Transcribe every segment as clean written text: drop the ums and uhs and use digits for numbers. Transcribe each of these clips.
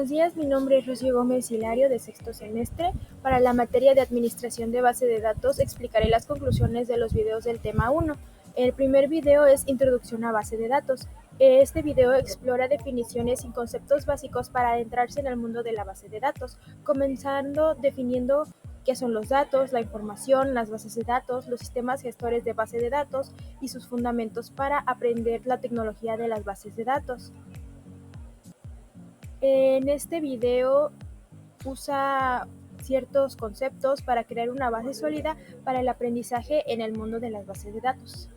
Buenos días, mi nombre es Rocío Gómez Hilario de sexto semestre. Para la materia de Administración de Base de Datos explicaré las conclusiones de los videos del tema 1. El primer video es Introducción a Base de Datos. Este video explora definiciones y conceptos básicos para adentrarse en el mundo de la base de datos, comenzando definiendo qué son los datos, la información, las bases de datos, los sistemas gestores de base de datos y sus fundamentos para aprender la tecnología de las bases de datos. En este video usa ciertos conceptos para crear una base sólida para el aprendizaje en el mundo de las bases de datos.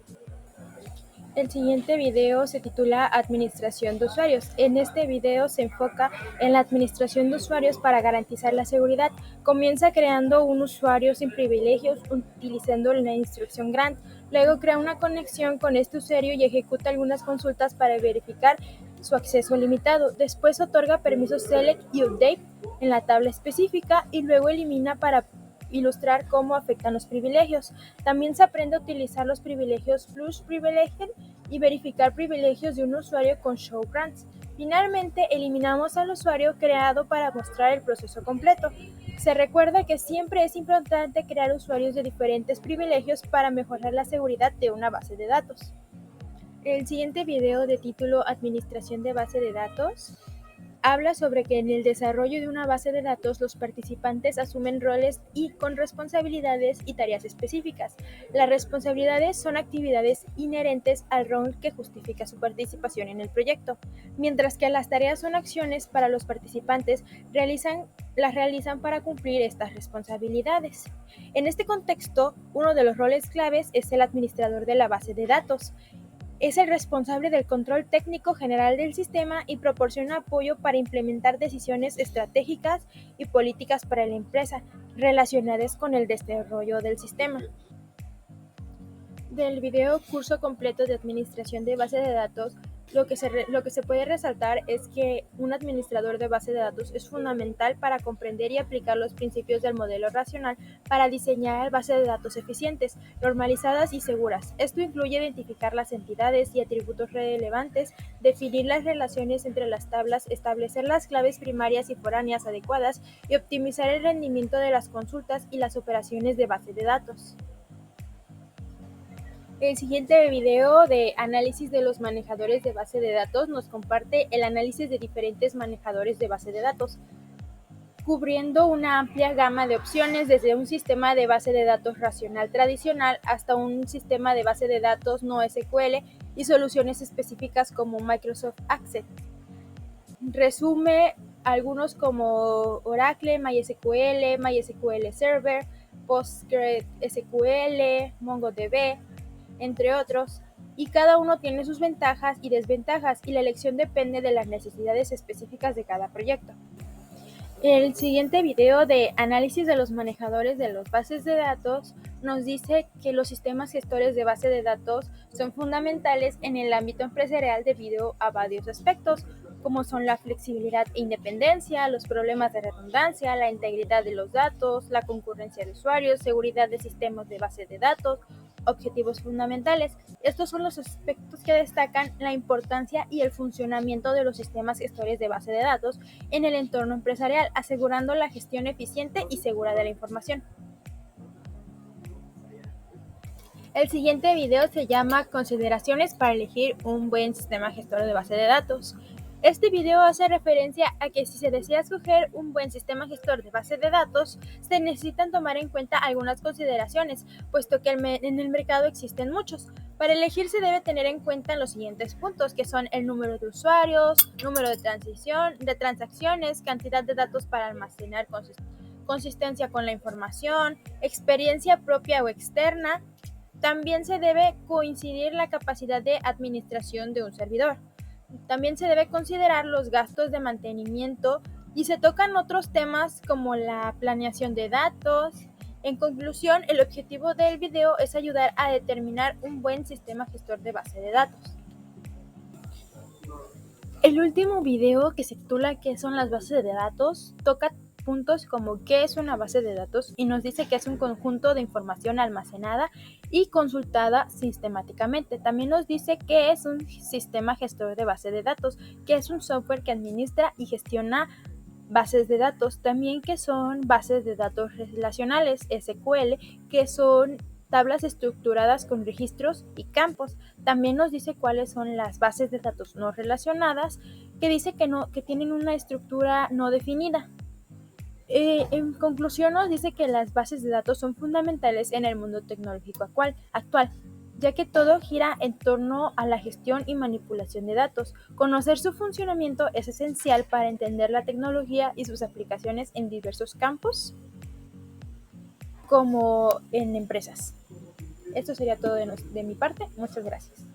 El siguiente video se titula Administración de usuarios. En este video se enfoca en la administración de usuarios para garantizar la seguridad. Comienza creando un usuario sin privilegios utilizando la instrucción grant. Luego crea una conexión con este usuario y ejecuta algunas consultas para verificar su acceso limitado. Después otorga permisos select y update en la tabla específica y luego elimina para ilustrar cómo afectan los privilegios. También se aprende a utilizar los privilegios flush privileged y verificar privilegios de un usuario con show grants. Finalmente, eliminamos al usuario creado para mostrar el proceso completo. Se recuerda que siempre es importante crear usuarios de diferentes privilegios para mejorar la seguridad de una base de datos. El siguiente video de título Administración de base de datos habla sobre que en el desarrollo de una base de datos los participantes asumen roles y con responsabilidades y tareas específicas. Las responsabilidades son actividades inherentes al rol que justifica su participación en el proyecto, mientras que las tareas son acciones para los participantes las realizan para cumplir estas responsabilidades. En este contexto, uno de los roles claves es el administrador de la base de datos. Es el responsable del control técnico general del sistema y proporciona apoyo para implementar decisiones estratégicas y políticas para la empresa relacionadas con el desarrollo del sistema. Del video Curso completo de Administración de base de datos, lo que se puede resaltar es que un administrador de base de datos es fundamental para comprender y aplicar los principios del modelo racional para diseñar bases de datos eficientes, normalizadas y seguras. Esto incluye identificar las entidades y atributos relevantes, definir las relaciones entre las tablas, establecer las claves primarias y foráneas adecuadas y optimizar el rendimiento de las consultas y las operaciones de base de datos. El siguiente video de análisis de los manejadores de base de datos nos comparte el análisis de diferentes manejadores de base de datos, cubriendo una amplia gama de opciones desde un sistema de base de datos racional tradicional hasta un sistema de base de datos no SQL y soluciones específicas como Microsoft Access. Resume algunos como Oracle, MySQL, MySQL Server, PostgreSQL, MongoDB, entre otros, y cada uno tiene sus ventajas y desventajas y la elección depende de las necesidades específicas de cada proyecto. El siguiente video de análisis de los manejadores de las bases de datos nos dice que los sistemas gestores de base de datos son fundamentales en el ámbito empresarial debido a varios aspectos, como son la flexibilidad e independencia, los problemas de redundancia, la integridad de los datos, la concurrencia de usuarios, seguridad de sistemas de base de datos, objetivos fundamentales. Estos son los aspectos que destacan la importancia y el funcionamiento de los sistemas gestores de base de datos en el entorno empresarial, asegurando la gestión eficiente y segura de la información. El siguiente video se llama Consideraciones para elegir un buen sistema gestor de base de datos. Este video hace referencia a que si se desea escoger un buen sistema gestor de base de datos, se necesitan tomar en cuenta algunas consideraciones, puesto que en el mercado existen muchos. Para elegir se debe tener en cuenta los siguientes puntos, que son el número de usuarios, número de transacciones, cantidad de datos para almacenar, consistencia con la información, experiencia propia o externa. También se debe coincidir la capacidad de administración de un servidor. También se debe considerar los gastos de mantenimiento y se tocan otros temas como la planeación de datos. En conclusión, el objetivo del video es ayudar a determinar un buen sistema gestor de base de datos. El último video, que se titula ¿Qué son las bases de datos?, toca puntos como qué es una base de datos y nos dice que es un conjunto de información almacenada y consultada sistemáticamente. También nos dice qué es un sistema gestor de base de datos, que es un software que administra y gestiona bases de datos, también que son bases de datos relacionales, SQL, que son tablas estructuradas con registros y campos. También nos dice cuáles son las bases de datos no relacionadas, que dice que tienen una estructura no definida. En conclusión, nos dice que las bases de datos son fundamentales en el mundo tecnológico actual, ya que todo gira en torno a la gestión y manipulación de datos. Conocer su funcionamiento es esencial para entender la tecnología y sus aplicaciones en diversos campos, como en empresas. Esto sería todo de mi parte. Muchas gracias.